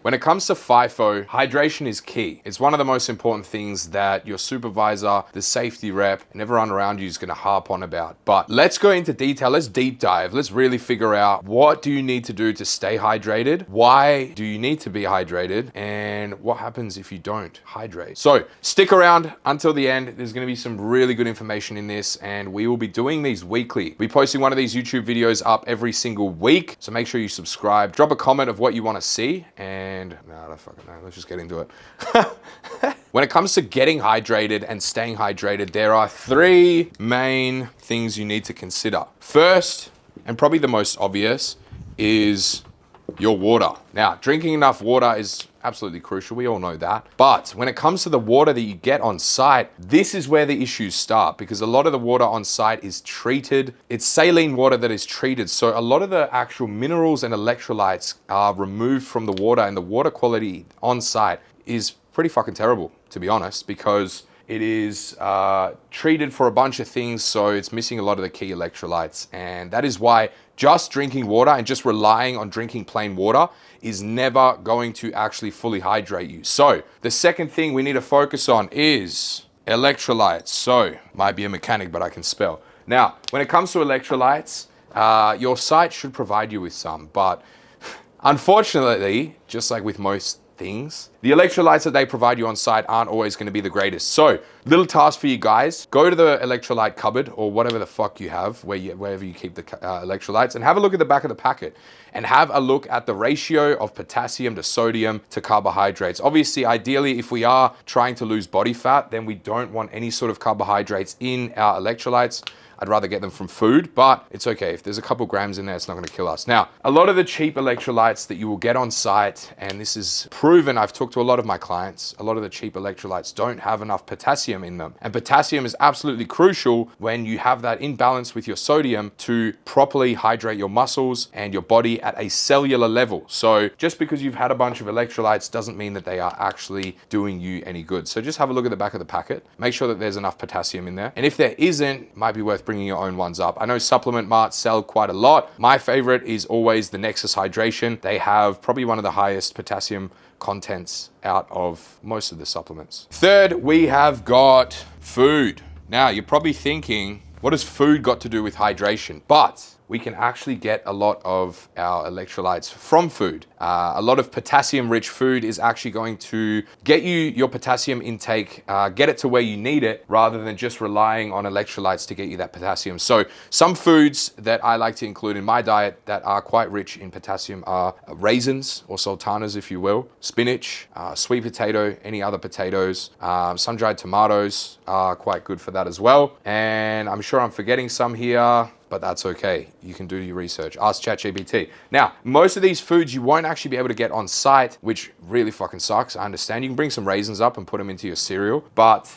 When it comes to Fifo, hydration is key. It's one of the most important things that your supervisor, the safety rep, and everyone around you is gonna harp on about. But let's go into detail, let's deep dive. Let's really figure out what do you need to do to stay hydrated? Why do you need to be hydrated? And what happens if you don't hydrate? So stick around until the end. There's gonna be some really good information in this, and we will be doing these weekly. We'll be posting one of these YouTube videos up every single week. So make sure you subscribe, drop a comment of what you wanna see, and no, I don't fucking know. Let's just get into it. When it comes to getting hydrated and staying hydrated, there are three main things you need to consider. First, and probably the most obvious, is your water. Now, drinking enough water is absolutely crucial. We all know that. But when it comes to the water that you get on site, this is where the issues start, because a lot of the water on site is treated. It's saline water that is treated. So a lot of the actual minerals and electrolytes are removed from the water, and the water quality on site is pretty fucking terrible, to be honest, because it is treated for a bunch of things, so it's missing a lot of the key electrolytes. And that is why just drinking water and just relying on drinking plain water is never going to actually fully hydrate you. So the second thing we need to focus on is electrolytes. So might be a mechanic, but I can spell. Now, when it comes to electrolytes, your site should provide you with some, but unfortunately, just like with most things, the electrolytes that they provide you on site aren't always going to be the greatest. So little task for you guys: go to the electrolyte cupboard or whatever the fuck you have, wherever you keep the electrolytes, and have a look at the back of the packet and have a look at the ratio of potassium to sodium to carbohydrates. Obviously, ideally, if we are trying to lose body fat, then we don't want any sort of carbohydrates in our electrolytes. I'd rather get them from food, but it's okay. If there's a couple grams in there, it's not gonna kill us. Now, a lot of the cheap electrolytes that you will get on site, and this is proven, I've talked to a lot of my clients, a lot of the cheap electrolytes don't have enough potassium in them. And potassium is absolutely crucial when you have that imbalance with your sodium to properly hydrate your muscles and your body at a cellular level. So just because you've had a bunch of electrolytes doesn't mean that they are actually doing you any good. So just have a look at the back of the packet, make sure that there's enough potassium in there. And if there isn't, it might be worth bringing your own ones up. I know supplement marts sell quite a lot. My favorite is always the Nexus Hydration. They have probably one of the highest potassium contents out of most of the supplements. Third, we have got food. Now, you're probably thinking, what has food got to do with hydration? But we can actually get a lot of our electrolytes from food. A lot of potassium-rich food is actually going to get you your potassium intake, get it to where you need it, rather than just relying on electrolytes to get you that potassium. So some foods that I like to include in my diet that are quite rich in potassium are raisins, or sultanas if you will, spinach, sweet potato, any other potatoes, sun-dried tomatoes are quite good for that as well. And I'm sure I'm forgetting some here, but that's okay. You can do your research. Ask ChatGPT. Now, most of these foods you won't actually be able to get on site, which really fucking sucks. I understand. You can bring some raisins up and put them into your cereal, but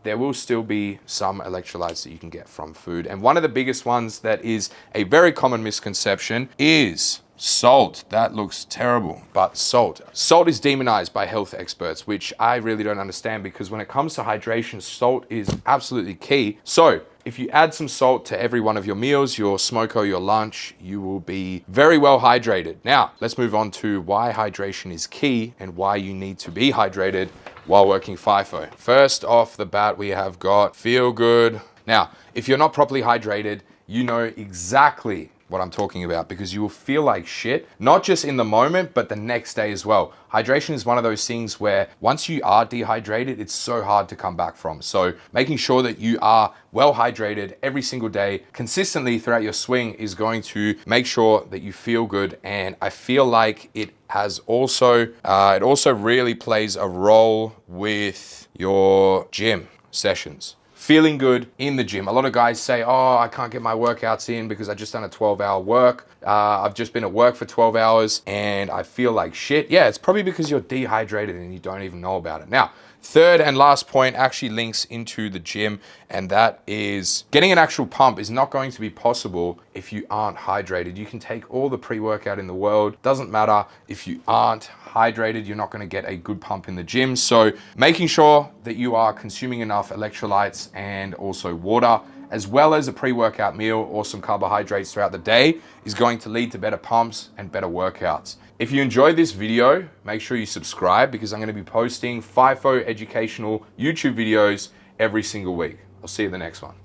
there will still be some electrolytes that you can get from food. And one of the biggest ones that is a very common misconception is salt. That looks terrible, but salt. Salt is demonized by health experts, which I really don't understand, because when it comes to hydration, salt is absolutely key. So if you add some salt to every one of your meals, your smoke or your lunch, you will be very well hydrated. Now, let's move on to why hydration is key and why you need to be hydrated while working Fifo. First off the bat, we have got feel good. Now, if you're not properly hydrated, you know exactly what I'm talking about, because you will feel like shit, not just in the moment, but the next day as well. Hydration is one of those things where once you are dehydrated, it's so hard to come back from. So making sure that you are well hydrated every single day, consistently throughout your swing, is going to make sure that you feel good. And I feel like it has also, it also really plays a role with your gym sessions. Feeling good in the gym. A lot of guys say, oh, I can't get my workouts in because I just done a 12-hour work. I've just been at work for 12 hours and I feel like shit. Yeah, it's probably because you're dehydrated and you don't even know about it. Now, third and last point actually links into the gym, and that is getting an actual pump is not going to be possible if you aren't hydrated. You can take all the pre-workout in the world. Doesn't matter if you aren't hydrated, you're not going to get a good pump in the gym. So making sure that you are consuming enough electrolytes and also water as well as a pre-workout meal or some carbohydrates throughout the day, is going to lead to better pumps and better workouts. If you enjoyed this video, make sure you subscribe because I'm going to be posting Fifo educational YouTube videos every single week. I'll see you in the next one.